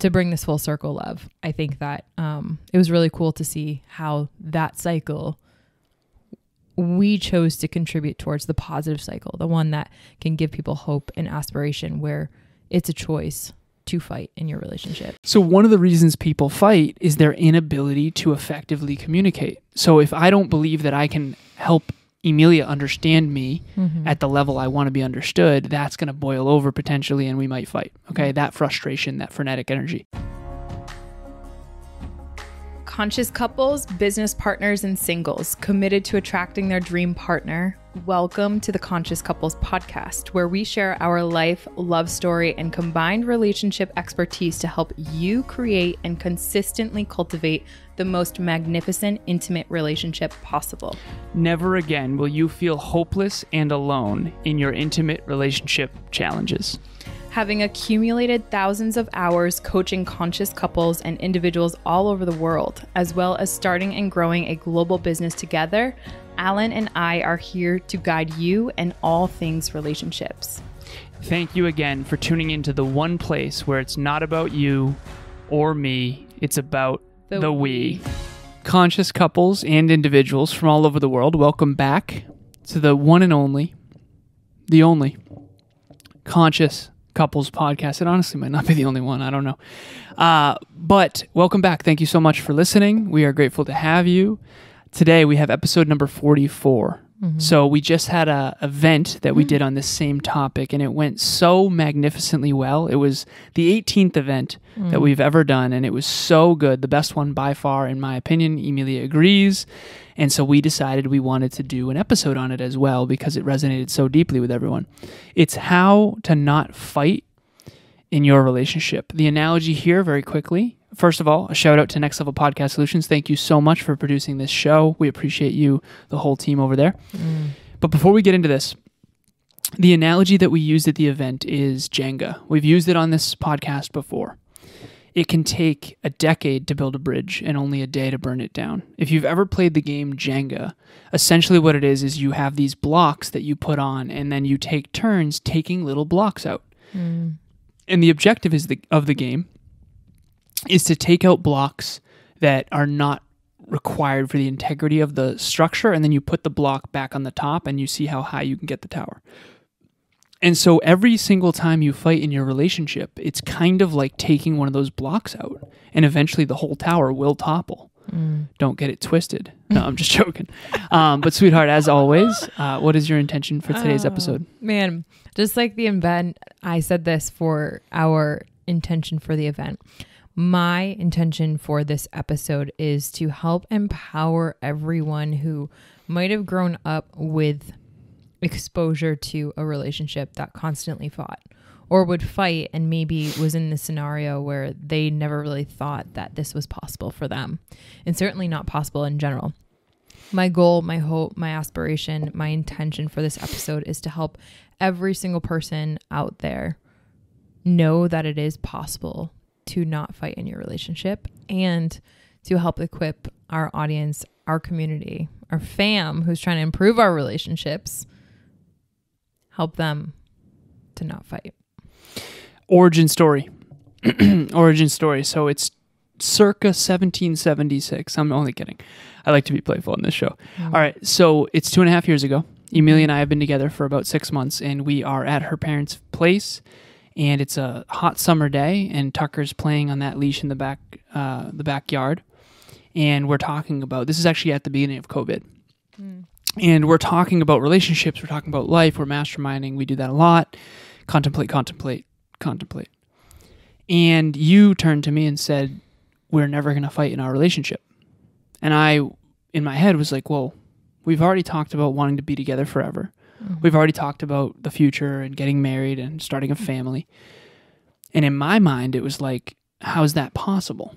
to bring this full circle, love, I think that it was really cool to see how that cycle, we chose to contribute towards the positive cycle, the one that can give people hope and aspiration, where it's a choice to fight in your relationship. So one of the reasons people fight is their inability to effectively communicate. So if I don't believe that I can help Emilia understand me at the level I want to be understood, that's going to boil over potentially and we might fight. Okay, that frustration, that frenetic energy. Conscious couples, business partners, and singles committed to attracting their dream partner. Welcome to the Conscious Couples podcast, where we share our life, love story, and combined relationship expertise to help you create and consistently cultivate the most magnificent, intimate relationship possible. Never again will you feel hopeless and alone in your intimate relationship challenges. Having accumulated thousands of hours coaching conscious couples and individuals all over the world, as well as starting and growing a global business together, Alan and I are here to guide you in all things relationships. Thank you again for tuning into the one place where it's not about you or me, it's about the we. Conscious couples and individuals from all over the world, welcome back to the one and only, the only Conscious Couples podcast. It honestly might not be the only one. I don't know. But welcome back. Thank you so much for listening. We are grateful to have you. Today we have episode number 44. So we just had a event that we did on this same topic, and it went so magnificently well. It was the 18th event that we've ever done, and it was so good. The best one by far, in my opinion. Emilia agrees. And so we decided we wanted to do an episode on it as well because it resonated so deeply with everyone. It's how to not fight in your relationship. The analogy here, very quickly. First of all, a shout out to Next Level Podcast Solutions. Thank you so much for producing this show. We appreciate you, the whole team over there. But before we get into this, the analogy that we used at the event is Jenga. We've used it on this podcast before. It can take a decade to build a bridge and only a day to burn it down. If you've ever played the game Jenga, essentially what it is you have these blocks that you put on and then you take turns taking little blocks out. And the objective of the game is to take out blocks that are not required for the integrity of the structure, and then you put the block back on the top and you see how high you can get the tower. And so every single time you fight in your relationship, it's kind of like taking one of those blocks out, and eventually the whole tower will topple. Don't get it twisted. No, I'm just joking. But sweetheart, as always, what is your intention for today's episode? Man, just like the event, I said this for our intention for the event. My intention for this episode is to help empower everyone who might have grown up with exposure to a relationship that constantly fought or would fight and maybe was in the scenario where they never really thought that this was possible for them, and certainly not possible in general. My goal, my hope, my aspiration, my intention for this episode is to help every single person out there know that it is possible to not fight in your relationship, and to help equip our audience, our community, our fam who's trying to improve our relationships, help them to not fight. Origin story. Origin story. So it's circa 1776. I'm only kidding. I like to be playful on this show. All right. So it's 2.5 years ago. Emilia and I have been together for about 6 months, and we are at her parents' place. And it's a hot summer day, and Tucker's playing on that leash in the backyard. And we're talking about, this is actually at the beginning of COVID. And we're talking about relationships, we're talking about life, we're masterminding, we do that a lot. Contemplate. And you turned to me and said, we're never going to fight in our relationship. And I, in my head, was like, whoa, we've already talked about wanting to be together forever. We've already talked about the future and getting married and starting a family. And in my mind, it was like, how is that possible?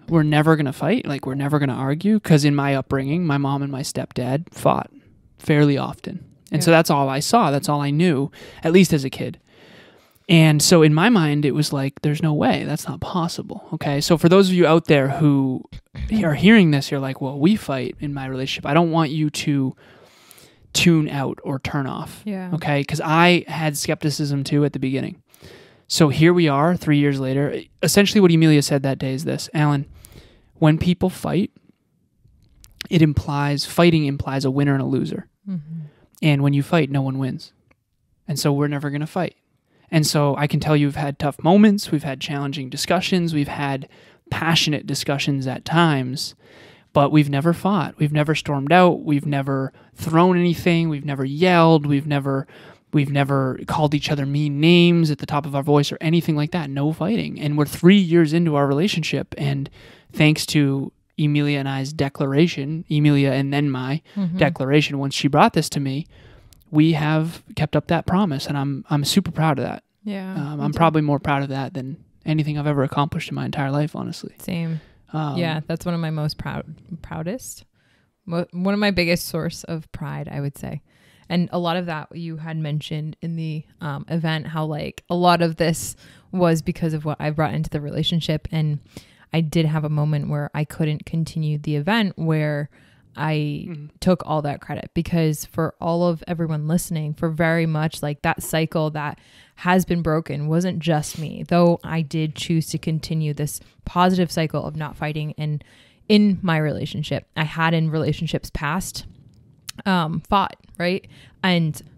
We're never going to fight? Like, we're never going to argue? Because in my upbringing, my mom and my stepdad fought fairly often. And so that's all I saw. That's all I knew, at least as a kid. And so in my mind, it was like, there's no way. That's not possible. Okay. So for those of you out there who are hearing this, you're like, well, we fight in my relationship. I don't want you to tune out or turn off. Okay. Because I had skepticism too at the beginning. So here we are 3 years later. Essentially what Emilia said that day is this: Alan, when people fight, fighting implies a winner and a loser. Mm-hmm. And when you fight, no one wins. And so we're never going to fight. And so I can tell you we've had tough moments. We've had challenging discussions. We've had passionate discussions at times, but we've never fought. We've never stormed out. We've never thrown anything. We've never yelled. We've never called each other mean names at the top of our voice or anything like that. No fighting. And we're 3 years into our relationship. And thanks to Emilia and I's declaration, Emilia and then my declaration, once she brought this to me, we have kept up that promise. And I'm super proud of that. Yeah. I'm probably more proud of that than anything I've ever accomplished in my entire life, honestly. Same. Yeah, that's one of my most proudest. One of my biggest source of pride, I would say. And a lot of that you had mentioned in the event, how like a lot of this was because of what I brought into the relationship. And I did have a moment where I couldn't continue the event, where I took all that credit, because for all of everyone listening, for very much like that cycle that has been broken wasn't just me, though I did choose to continue this positive cycle of not fighting. And in my relationship, I had in relationships past fought, right?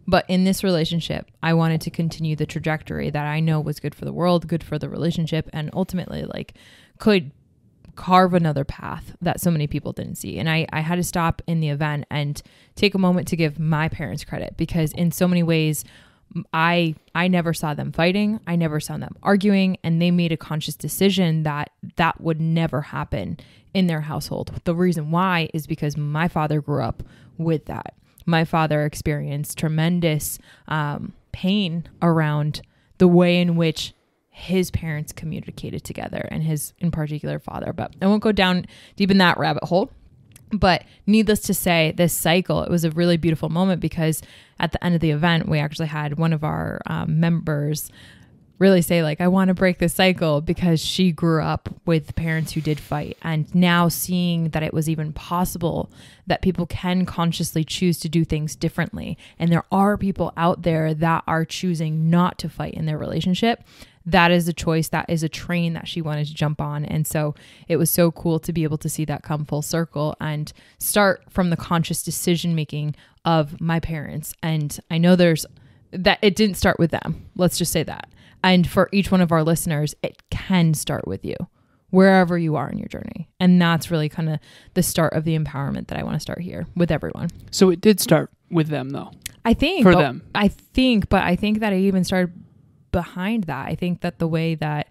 But in this relationship, I wanted to continue the trajectory that I know was good for the world, good for the relationship, and ultimately like could carve another path that so many people didn't see. And I had to stop in the event and take a moment to give my parents credit, because in so many ways, I never saw them fighting. I never saw them arguing, and they made a conscious decision that would never happen in their household. The reason why is because my father grew up with that. My father experienced tremendous pain around the way in which his parents communicated together, and his in particular father. But I won't go down deep in that rabbit hole. But needless to say, this cycle, it was a really beautiful moment, because at the end of the event, we actually had one of our members really say like, I want to break this cycle, because she grew up with parents who did fight. And now seeing that it was even possible that people can consciously choose to do things differently. And there are people out there that are choosing not to fight in their relationship. That is a choice. That is a train that she wanted to jump on. And so it was so cool to be able to see that come full circle and start from the conscious decision making of my parents. And I know it didn't start with them. Let's just say that. And for each one of our listeners, it can start with you, wherever you are in your journey. And that's really kind of the start of the empowerment that I want to start here with everyone. So it did start with them, though. I think. For them. I think that it even started behind that. I think that the way that,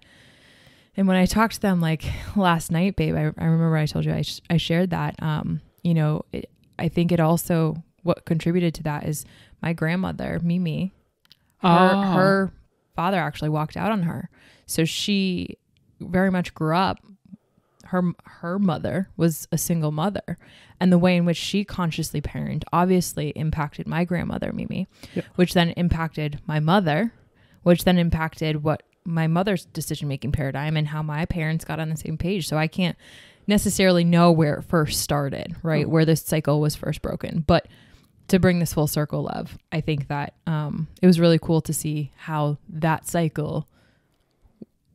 and when I talked to them like last night, babe, I remember I told you I shared that, I think it also, what contributed to that is my grandmother, Mimi, her father actually walked out on her. So she very much grew up, her mother was a single mother, and the way in which she consciously parented obviously impacted my grandmother, Mimi, which then impacted my mother, which then impacted what my mother's decision-making paradigm and how my parents got on the same page. So I can't necessarily know where it first started, right? Where this cycle was first broken. But to bring this full circle, love, I think that it was really cool to see how that cycle,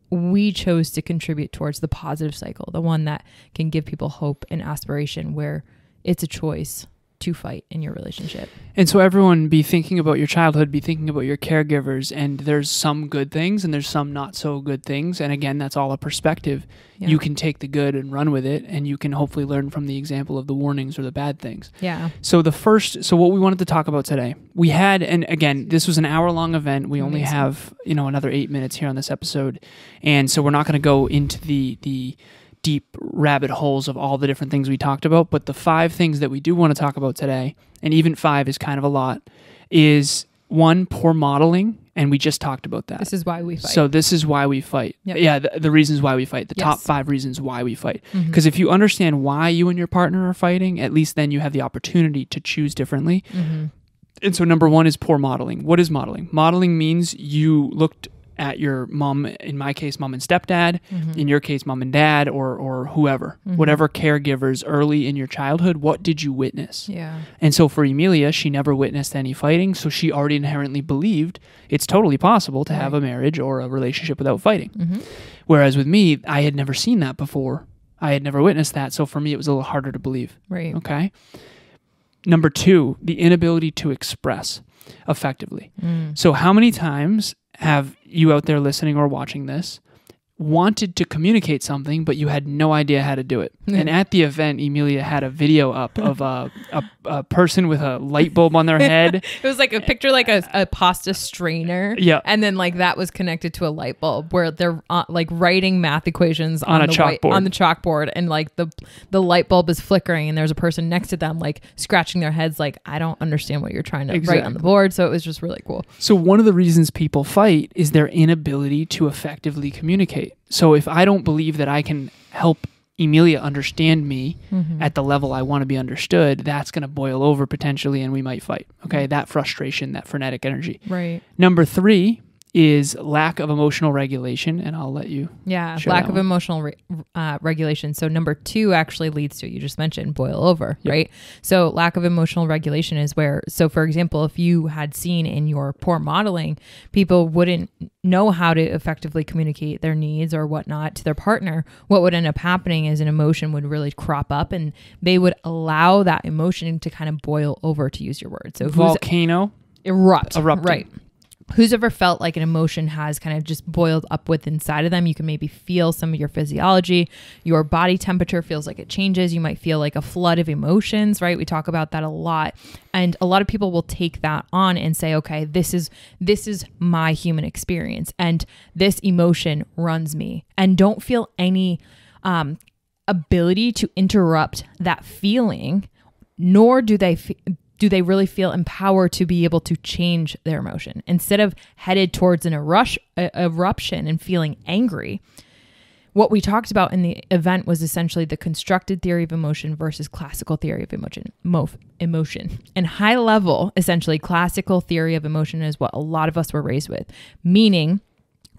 we chose to contribute towards the positive cycle, the one that can give people hope and aspiration, where it's a choice to fight in your relationship. And so everyone, be thinking about your childhood, be thinking about your caregivers, and there's some good things and there's some not so good things. And again, that's all a perspective. Yeah. You can take the good and run with it, and you can hopefully learn from the example of the warnings or the bad things. Yeah. So what we wanted to talk about today, we had, and again, this was an hour-long event. We only have, another 8 minutes here on this episode. And so we're not going to go into the deep rabbit holes of all the different things we talked about, but the 5 things that we do want to talk about today, and even 5 is kind of a lot, is 1, poor modeling, and we just talked about that. This is why we fight. So this is why we fight. Yep. Yeah, the reasons why we fight, the top 5 reasons why we fight. Because if you understand why you and your partner are fighting, at least then you have the opportunity to choose differently. And so number 1 is poor modeling. What is modeling? Modeling means you looked at your mom, in my case, mom and stepdad, in your case, mom and dad, or whoever, whatever caregivers early in your childhood, what did you witness? Yeah. And so for Emilia, she never witnessed any fighting, so she already inherently believed it's totally possible to have a marriage or a relationship without fighting. Whereas with me, I had never seen that before. I had never witnessed that, so for me, it was a little harder to believe. Right. Okay? Number 2, the inability to express effectively. So how many times have you out there listening or watching this wanted to communicate something, but you had no idea how to do it? And at the event, Emilia had a video up of a person with a light bulb on their head. It was like a picture, like a pasta strainer. Yeah. And then like that was connected to a light bulb where they're like writing math equations on a chalkboard. on the chalkboard. And like the light bulb is flickering and there's a person next to them like scratching their heads like, I don't understand what you're trying to write on the board. So it was just really cool. So one of the reasons people fight is their inability to effectively communicate. So if I don't believe that I can help Emilia understand me at the level I want to be understood, that's going to boil over potentially and we might fight. Okay, that frustration, that frenetic energy. Right. Number 3 is lack of emotional regulation, and I'll let you. Yeah, lack of emotional regulation. So number 2 actually leads to, you just mentioned, boil over, right? So lack of emotional regulation is where, so for example, if you had seen in your poor modeling, people wouldn't know how to effectively communicate their needs or whatnot to their partner. What would end up happening is an emotion would really crop up and they would allow that emotion to kind of boil over, to use your word. So volcano. Erupting. Right. Who's ever felt like an emotion has kind of just boiled up with inside of them? You can maybe feel some of your physiology. Your body temperature feels like it changes. You might feel like a flood of emotions, right? We talk about that a lot. And a lot of people will take that on and say, okay, this is my human experience. And this emotion runs me. And don't feel any ability to interrupt that feeling, nor do they really feel empowered to be able to change their emotion. Instead of headed towards an eruption and feeling angry, what we talked about in the event was essentially the constructed theory of emotion versus classical theory of emotion. And high level, essentially, classical theory of emotion is what a lot of us were raised with, meaning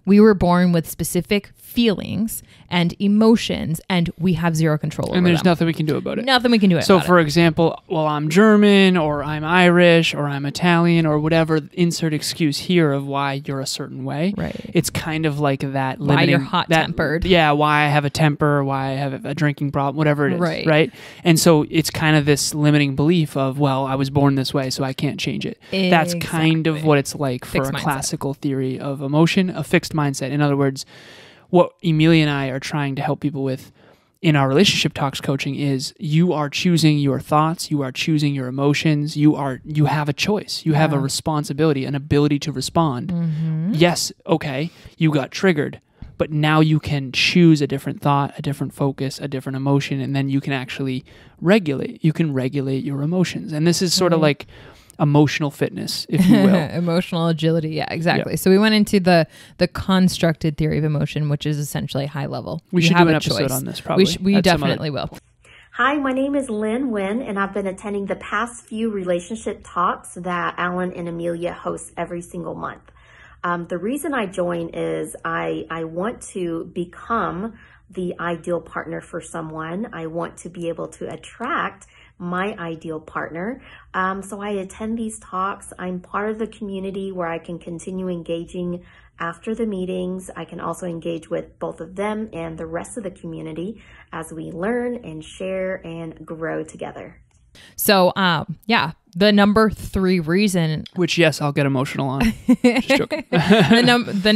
we were born with specific feelings and emotions, and we have zero control over them. And there's nothing we can do about it. Nothing we can do about it. So, for example, well, I'm German, or I'm Irish, or I'm Italian, or whatever, insert excuse here of why you're a certain way. Right. It's kind of like that limiting... Why you're hot-tempered. Yeah, why I have a temper, why I have a drinking problem, whatever it is. Right. And so it's kind of this limiting belief of, well, I was born this way, so I can't change it. Exactly. That's kind of what it's like for a classical theory of emotion, a fixed mindset. In other words, what Emilia and I are trying to help people with in our relationship talks coaching is you are choosing your thoughts, you are choosing your emotions, you have a choice, you have a responsibility, an ability to respond. Yes, okay, you got triggered, but now you can choose a different thought, a different focus, a different emotion, and then you can actually regulate. You can regulate your emotions. And this is sort of like emotional fitness, if you will. Emotional agility. Yeah, exactly. Yeah. So we went into the constructed theory of emotion, which is essentially high level. We should do an episode on this, probably. We definitely will. Hi, my name is Lynn Nguyen, and I've been attending the past few relationship talks that Alan and Emilia host every single month. The reason I join is I want to become the ideal partner for someone. I want to be able to attract my ideal partner. So I attend these talks. I'm part of the community where I can continue engaging after the meetings. I can also engage with both of them and the rest of the community as we learn and share and grow together. So, the number 3 reason, which yes, I'll get emotional on. Just joking. the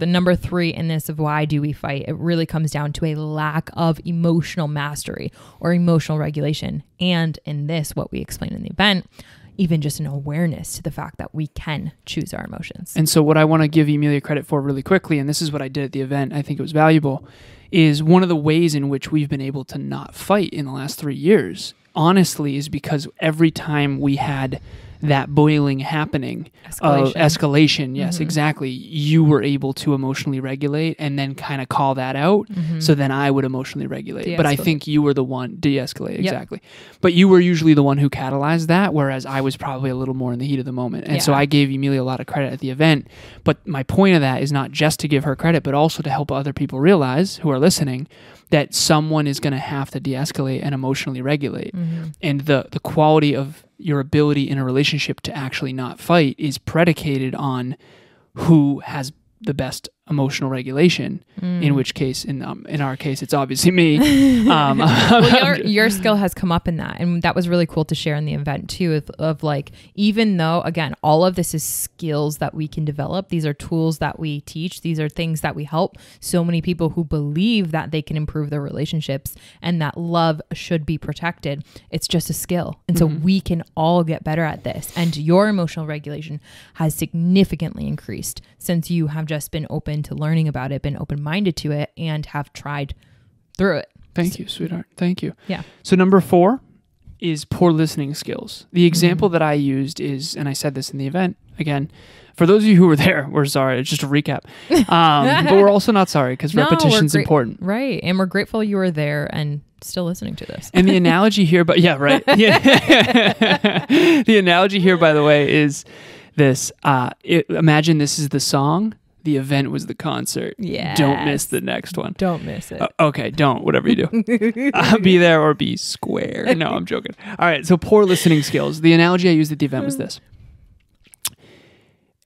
number 3 in this of why do we fight? It really comes down to a lack of emotional mastery or emotional regulation, and in this, what we explained in the event, even just an awareness to the fact that we can choose our emotions. And so, what I want to give Emilia credit for really quickly, and this is what I did at the event, I think it was valuable, is one of the ways in which we've been able to not fight in the last 3 years. Honestly, is because every time we had that boiling happening of escalation. Yes, exactly. You were able to emotionally regulate and then kind of call that out. So then I would emotionally regulate. De-escalate. But I think you were the one de-escalate. Exactly. But you were usually the one who catalyzed that, whereas I was probably a little more in the heat of the moment. And so I gave Emilia a lot of credit at the event. But my point of that is not just to give her credit, but also to help other people realize who are listening that someone is going to have to de-escalate and emotionally regulate. And the quality of your ability in a relationship to actually not fight is predicated on who has the best emotional regulation, in which case, in our case, it's obviously me. Well, your skill has come up in that. And that was really cool to share in the event too, of like, even though, again, all of this is skills that we can develop. These are tools that we teach. These are things that we help so many people who believe that they can improve their relationships and that love should be protected. It's just a skill. And so we can all get better at this. And your emotional regulation has significantly increased since you have just been open to learning about it, been open-minded to it, and have tried through it. Thank you, sweetheart. Thank you. Yeah. So number 4 is poor listening skills. The example that I used is, and I said this in the event, again, for those of you who were there, we're sorry. It's just a recap. But we're also not sorry because repetition's important. Right. And we're grateful you were there and still listening to this. And the analogy here, but yeah, right. Yeah. The analogy here, by the way, is this. Imagine this is the song. The event was the concert. Yeah. Don't miss the next one. Don't miss it. Okay, don't. Whatever you do. Be there or be square. No, I'm joking. All right, so poor listening skills. The analogy I used at the event was this.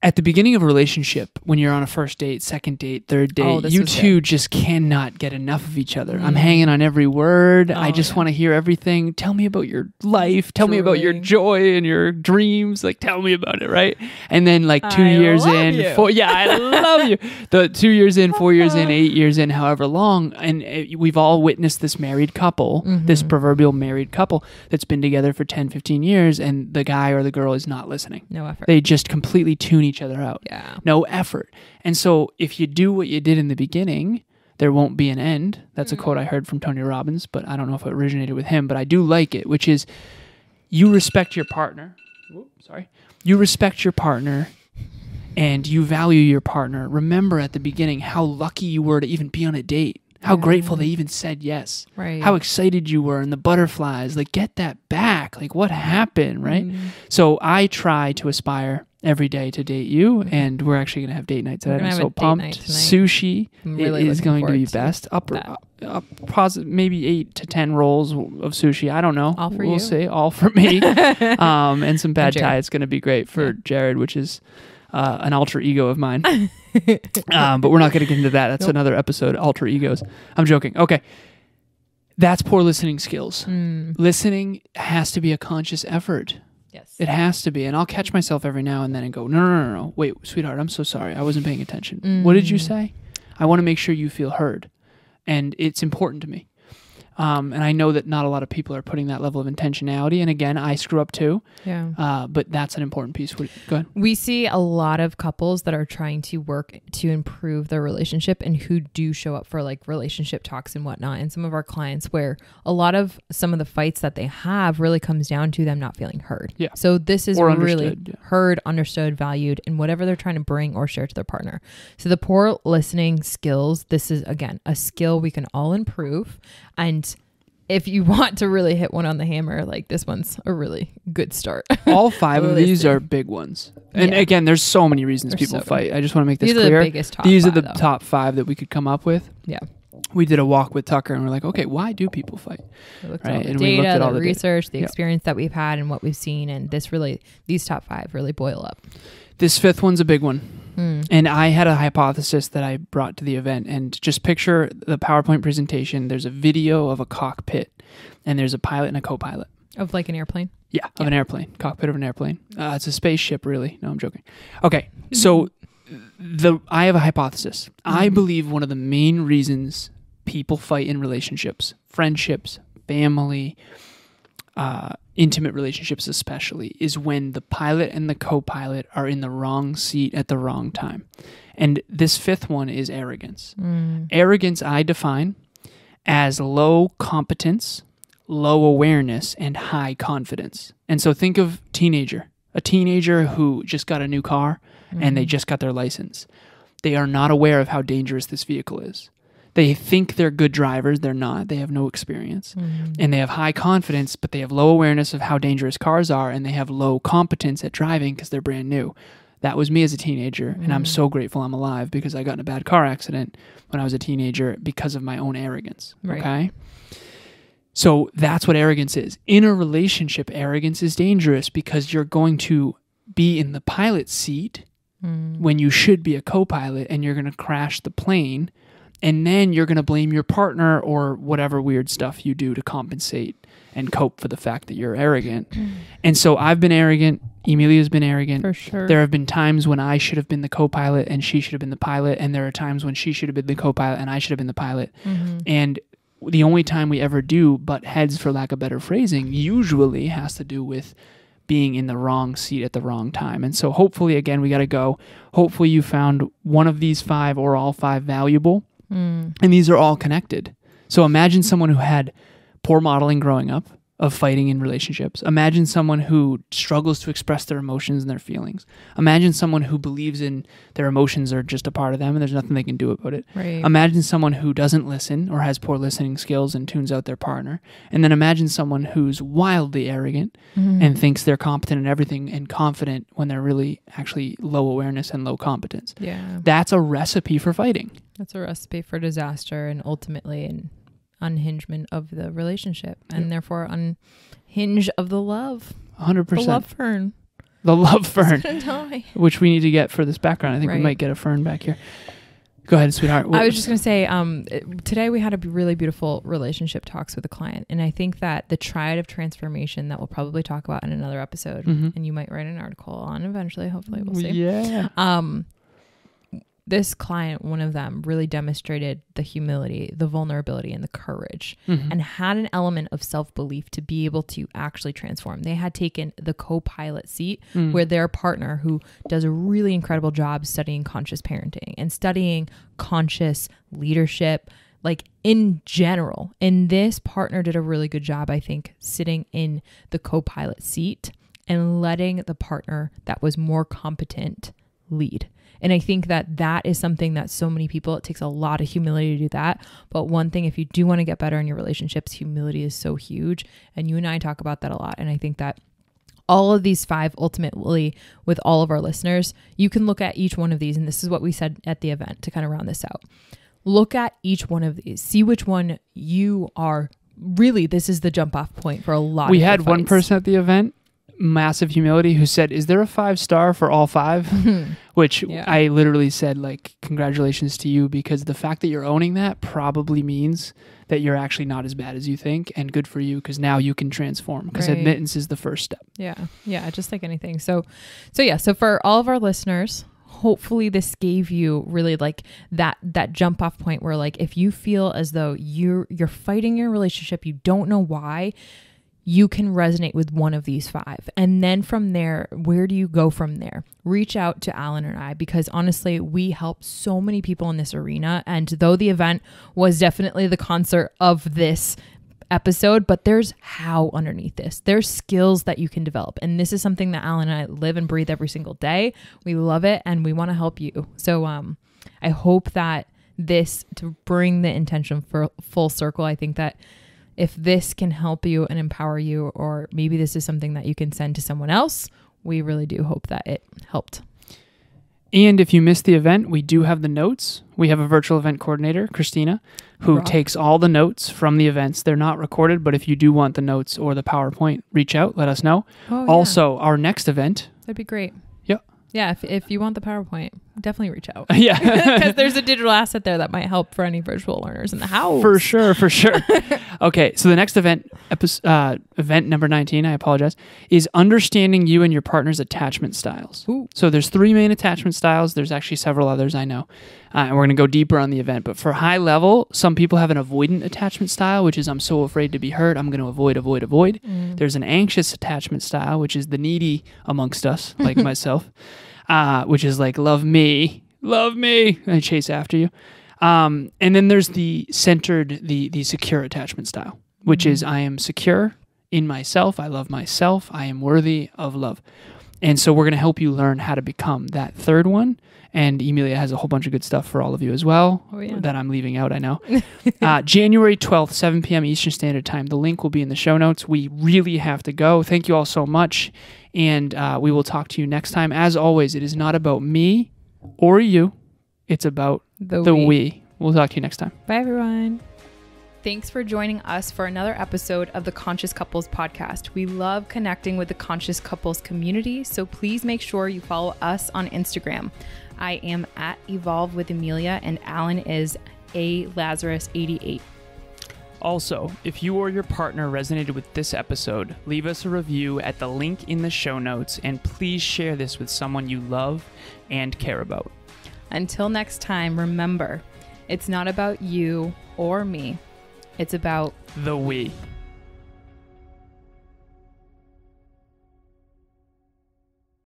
At the beginning of a relationship, when you're on a first date, second date, third date, you two just cannot get enough of each other. I'm hanging on every word. I just want to hear everything. Tell me about your life. Tell me about your joy and your dreams. Like, tell me about it, right? And then like 2 years in, I love you. The 2 years in, 4 years in, 8 years in, however long. And we've all witnessed this married couple, this proverbial married couple that's been together for 10, 15 years, and the guy or the girl is not listening. No effort. They just completely tune each other out. Yeah. No effort. And so if you do what you did in the beginning, there won't be an end. That's a quote I heard from Tony Robbins, but I don't know if it originated with him, but I do like it, which is you respect your partner. You respect your partner and you value your partner. Remember at the beginning how lucky you were to even be on a date. How grateful they even said yes. Right. How excited you were and the butterflies. Like, get that back. Like, what happened, right? So I try to aspire every day to date you, and we're actually going to have date night tonight. I'm so pumped. Sushi really is going to be best. Maybe 8 to 10 rolls of sushi. I don't know. All for we'll you. see. All for me. And some pad thai. It's going to be great for Jared, which is an alter ego of mine. But we're not going to get into that. That's another episode, alter egos. I'm joking. Okay. That's poor listening skills. Listening has to be a conscious effort. Yes. It has to be. And I'll catch myself every now and then and go, no. Wait, sweetheart, I'm so sorry. I wasn't paying attention. What did you say? I want to make sure you feel heard. And it's important to me. And I know that not a lot of people are putting that level of intentionality. And again, I screw up too. Yeah. But that's an important piece. Go ahead. We see a lot of couples that are trying to work to improve their relationship and who do show up for like relationship talks and whatnot. And some of our clients where some of the fights that they have really comes down to them not feeling heard. Yeah. So this is really heard, understood, valued in whatever they're trying to bring or share to their partner. So the poor listening skills, this is again, a skill we can all improve. And if you want to really hit one on the hammer, like this one's a really good start. All 5 of these are big ones. And again, there's so many reasons people fight. I just want to make this clear. These are the biggest top These 5, are the top 5 that we could come up with. Yeah. We did a walk with Tucker and we're like, okay, why do people fight? We looked at all the data, the research, the experience that we've had and what we've seen. And these top 5 really boil up. This 5th one's a big one. And I had a hypothesis that I brought to the event. And just picture the PowerPoint presentation. There's a video of a cockpit and there's a pilot and a co-pilot. Of like an airplane? Yeah, of an airplane. Cockpit of an airplane. It's a spaceship, really. No, I'm joking. Okay, so I have a hypothesis. I believe one of the main reasons people fight in relationships, friendships, family, intimate relationships especially, is when the pilot and the co-pilot are in the wrong seat at the wrong time. And this 5th one is arrogance. Arrogance I define as low competence, low awareness, and high confidence. And so think of teenager, a teenager who just got a new car and they just got their license. They are not aware of how dangerous this vehicle is. They think they're good drivers. They're not. They have no experience. And they have high confidence, but they have low awareness of how dangerous cars are, and they have low competence at driving because they're brand new. That was me as a teenager, and I'm so grateful I'm alive because I got in a bad car accident when I was a teenager because of my own arrogance. Right. Okay? So that's what arrogance is. In a relationship, arrogance is dangerous because you're going to be in the pilot seat when you should be a co-pilot, and you're going to crash the plane, and then you're going to blame your partner or whatever weird stuff you do to compensate and cope for the fact that you're arrogant. And so I've been arrogant. Emilia's been arrogant. For sure. There have been times when I should have been the co-pilot and she should have been the pilot, and there are times when she should have been the co-pilot and I should have been the pilot. And the only time we ever do butt heads, for lack of better phrasing, usually has to do with being in the wrong seat at the wrong time. And so hopefully, again, we got to go. Hopefully you found one of these 5 or all 5 valuable. And these are all connected. So imagine someone who had poor modeling growing up of fighting in relationships. Imagine someone who struggles to express their emotions and their feelings. Imagine someone who believes in their emotions are just a part of them and there's nothing they can do about it. Right. Imagine someone who doesn't listen or has poor listening skills and tunes out their partner. And then imagine someone who's wildly arrogant and thinks they're competent in everything and confident when they're really actually low awareness and low competence. Yeah. That's a recipe for fighting. That's a recipe for disaster and ultimately an unhingement of the relationship and therefore unhinge of the love. 100%. The love fern. The love fern. It's gonna die. Which we need to get for this background. I think we might get a fern back here. Go ahead, sweetheart. I was just going to say, today we had a really beautiful relationship talks with a client. And I think that the triad of transformation that we'll probably talk about in another episode, and you might write an article on eventually, hopefully, we'll see. Yeah. This client, one of them, really demonstrated the humility, the vulnerability, and the courage, and had an element of self-belief to be able to actually transform. They had taken the co-pilot seat where their partner, who does a really incredible job studying conscious parenting and studying conscious leadership, like in general. And this partner did a really good job, I think, sitting in the co-pilot seat and letting the partner that was more competent lead. And I think that that is something that so many people, it takes a lot of humility to do that. But one thing, if you do want to get better in your relationships, humility is so huge. And you and I talk about that a lot. And I think that all of these 5, ultimately, with all of our listeners, you can look at each one of these. And this is what we said at the event to kind of round this out. Look at each one of these. See which one you are. Really, this is the jump off point for a lot of We had fights. one person at the event, massive humility, who said, is there a 5-star for all 5? Which I literally said, like, congratulations to you, because the fact that you're owning that probably means that you're actually not as bad as you think, and good for you, because now you can transform, because admittance is the first step. Yeah, just like anything. So for all of our listeners, hopefully this gave you really like that jump off point where, like, if you feel as though you're fighting your relationship, you don't know why, you can resonate with one of these 5. And then from there, where do you go from there? Reach out to Alan and I, because honestly, we help so many people in this arena. And though the event was definitely the concert of this episode, but there's how underneath this. There's skills that you can develop. And this is something that Alan and I live and breathe every single day. We love it and we want to help you. So I hope that this, to bring the intention for full circle, I think that if this can help you and empower you, or maybe this is something that you can send to someone else, we really do hope that it helped. And if you missed the event, we do have the notes. We have a virtual event coordinator, Christina, who takes all the notes from the events. They're not recorded, but if you do want the notes or the PowerPoint, reach out, let us know. Also, our next event. That'd be great. Yep. Yeah, if you want the PowerPoint, definitely reach out. Yeah. Because there's a digital asset there that might help for any virtual learners in the house. For sure. Okay, so the next event number 19, I apologize, is understanding you and your partner's attachment styles. Ooh. So there's 3 main attachment styles. There's actually several others, I know. And we're going to go deeper on the event. But for high level, some people have an avoidant attachment style, which is I'm so afraid to be hurt, I'm going to avoid. There's an anxious attachment style, which is the needy amongst us, like myself, which is like, love me, and I chase after you. And then there's the centered, the secure attachment style, which is I am secure in myself, I love myself, I am worthy of love. And so we're going to help you learn how to become that third one. And Emilia has a whole bunch of good stuff for all of you as well that I'm leaving out, I know. January 12th, 7 p.m. Eastern Standard Time. The link will be in the show notes. We really have to go. Thank you all so much. And we will talk to you next time. As always, it is not about me or you. It's about the we. We'll talk to you next time. Bye, everyone. Thanks for joining us for another episode of the Conscious Couples podcast. We love connecting with the Conscious Couples community, so please make sure you follow us on Instagram. I am at Evolve with Emilia, and Alan is a Lazaros 88. Also, if you or your partner resonated with this episode, leave us a review at the link in the show notes, and please share this with someone you love and care about. Until next time, remember, it's not about you or me. It's about the we.